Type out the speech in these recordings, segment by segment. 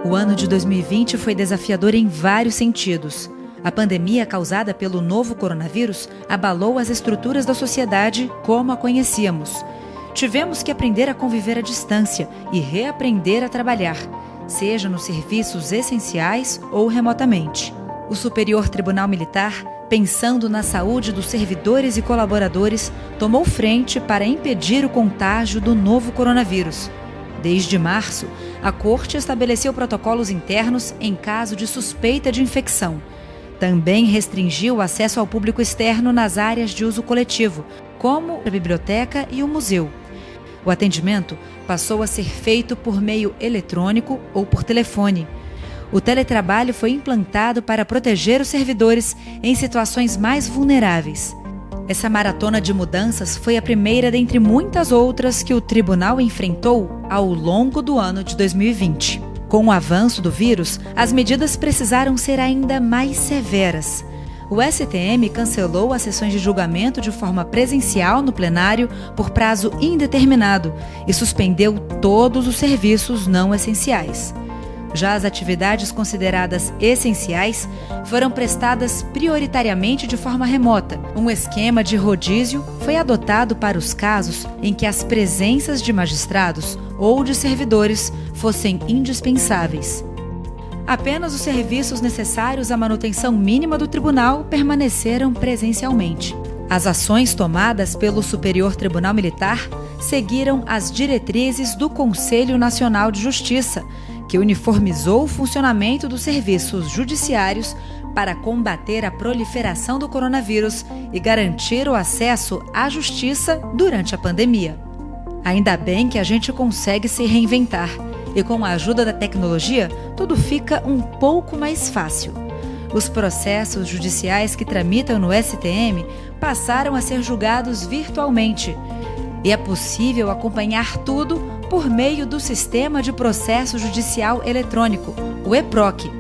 O ano de 2020 foi desafiador em vários sentidos. A pandemia causada pelo novo coronavírus abalou as estruturas da sociedade como a conhecíamos. Tivemos que aprender a conviver à distância e reaprender a trabalhar, seja nos serviços essenciais ou remotamente. O Superior Tribunal Militar, pensando na saúde dos servidores e colaboradores, tomou frente para impedir o contágio do novo coronavírus. Desde março, a Corte estabeleceu protocolos internos em caso de suspeita de infecção. Também restringiu o acesso ao público externo nas áreas de uso coletivo, como a biblioteca e o museu. O atendimento passou a ser feito por meio eletrônico ou por telefone. O teletrabalho foi implantado para proteger os servidores em situações mais vulneráveis. Essa maratona de mudanças foi a primeira dentre muitas outras que o tribunal enfrentou ao longo do ano de 2020. Com o avanço do vírus, as medidas precisaram ser ainda mais severas. O STM cancelou as sessões de julgamento de forma presencial no plenário por prazo indeterminado e suspendeu todos os serviços não essenciais. Já as atividades consideradas essenciais foram prestadas prioritariamente de forma remota. Um esquema de rodízio foi adotado para os casos em que as presenças de magistrados ou de servidores fossem indispensáveis. Apenas os serviços necessários à manutenção mínima do tribunal permaneceram presencialmente. As ações tomadas pelo Superior Tribunal Militar seguiram as diretrizes do Conselho Nacional de Justiça, que uniformizou o funcionamento dos serviços judiciários para combater a proliferação do coronavírus e garantir o acesso à justiça durante a pandemia. Ainda bem que a gente consegue se reinventar e, com a ajuda da tecnologia, tudo fica um pouco mais fácil. Os processos judiciais que tramitam no STM passaram a ser julgados virtualmente e é possível acompanhar tudo por meio do Sistema de Processo Judicial Eletrônico, o EPROC.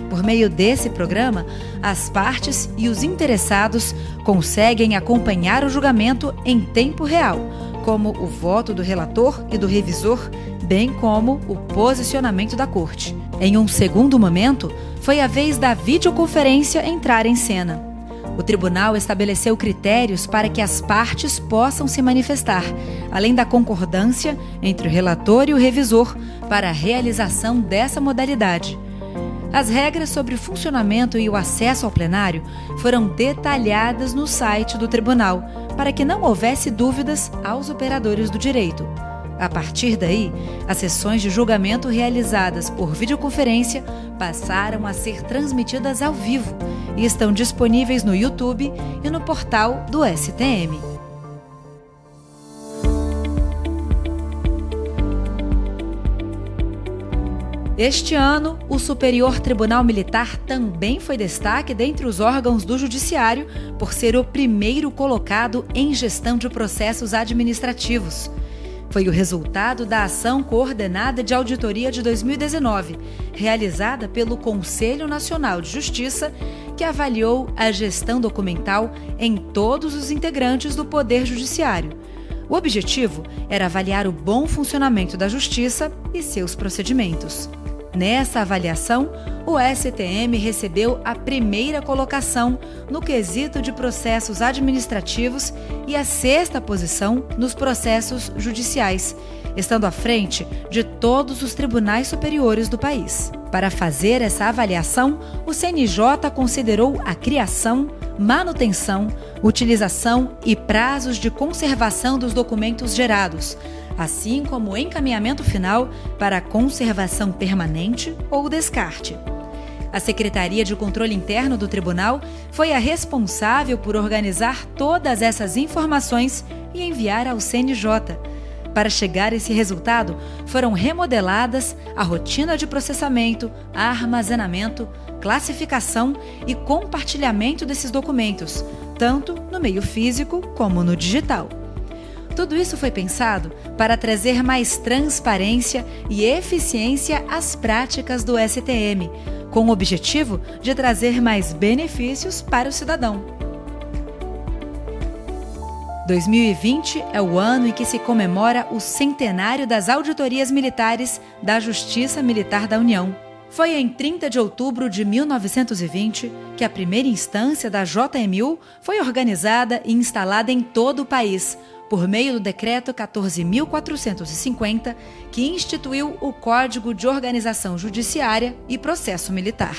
Por meio desse programa, as partes e os interessados conseguem acompanhar o julgamento em tempo real, como o voto do relator e do revisor, bem como o posicionamento da Corte. Em um segundo momento, foi a vez da videoconferência entrar em cena. O tribunal estabeleceu critérios para que as partes possam se manifestar, além da concordância entre o relator e o revisor para a realização dessa modalidade. As regras sobre o funcionamento e o acesso ao plenário foram detalhadas no site do tribunal, para que não houvesse dúvidas aos operadores do direito. A partir daí, as sessões de julgamento realizadas por videoconferência passaram a ser transmitidas ao vivo e estão disponíveis no YouTube e no portal do STM. Este ano, o Superior Tribunal Militar também foi destaque dentre os órgãos do Judiciário por ser o primeiro colocado em gestão de processos administrativos. Foi o resultado da ação coordenada de auditoria de 2019, realizada pelo Conselho Nacional de Justiça, que avaliou a gestão documental em todos os integrantes do Poder Judiciário. O objetivo era avaliar o bom funcionamento da Justiça e seus procedimentos. Nessa avaliação, o STM recebeu a primeira colocação no quesito de processos administrativos e a sexta posição nos processos judiciais, estando à frente de todos os tribunais superiores do país. Para fazer essa avaliação, o CNJ considerou a criação, manutenção, utilização e prazos de conservação dos documentos gerados, assim como o encaminhamento final para a conservação permanente ou descarte. A Secretaria de Controle Interno do Tribunal foi a responsável por organizar todas essas informações e enviar ao CNJ. Para chegar a esse resultado, foram remodeladas a rotina de processamento, armazenamento, classificação e compartilhamento desses documentos, tanto no meio físico como no digital. Tudo isso foi pensado para trazer mais transparência e eficiência às práticas do STM, com o objetivo de trazer mais benefícios para o cidadão. 2020 é o ano em que se comemora o centenário das auditorias militares da Justiça Militar da União. Foi em 30 de outubro de 1920 que a primeira instância da JMU foi organizada e instalada em todo o país, por meio do Decreto 14.450, que instituiu o Código de Organização Judiciária e Processo Militar.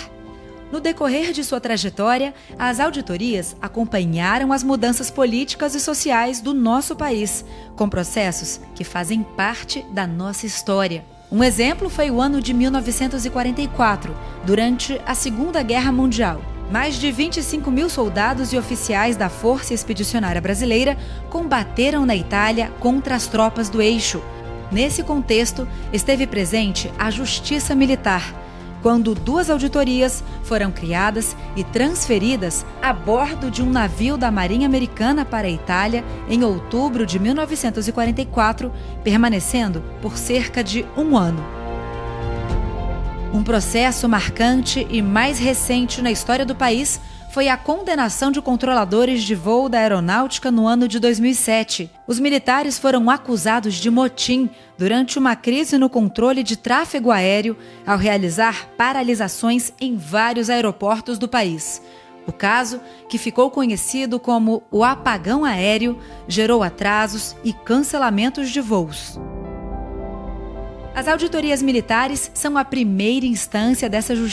No decorrer de sua trajetória, as auditorias acompanharam as mudanças políticas e sociais do nosso país, com processos que fazem parte da nossa história. Um exemplo foi o ano de 1944, durante a Segunda Guerra Mundial. Mais de 25 mil soldados e oficiais da Força Expedicionária Brasileira combateram na Itália contra as tropas do Eixo. Nesse contexto, esteve presente a Justiça Militar, quando 2 auditorias foram criadas e transferidas a bordo de um navio da Marinha Americana para a Itália em outubro de 1944, permanecendo por cerca de 1 ano. Um processo marcante e mais recente na história do país foi a condenação de controladores de voo da aeronáutica no ano de 2007. Os militares foram acusados de motim durante uma crise no controle de tráfego aéreo ao realizar paralisações em vários aeroportos do país. O caso, que ficou conhecido como o apagão aéreo, gerou atrasos e cancelamentos de voos. As auditorias militares são a primeira instância dessa justiça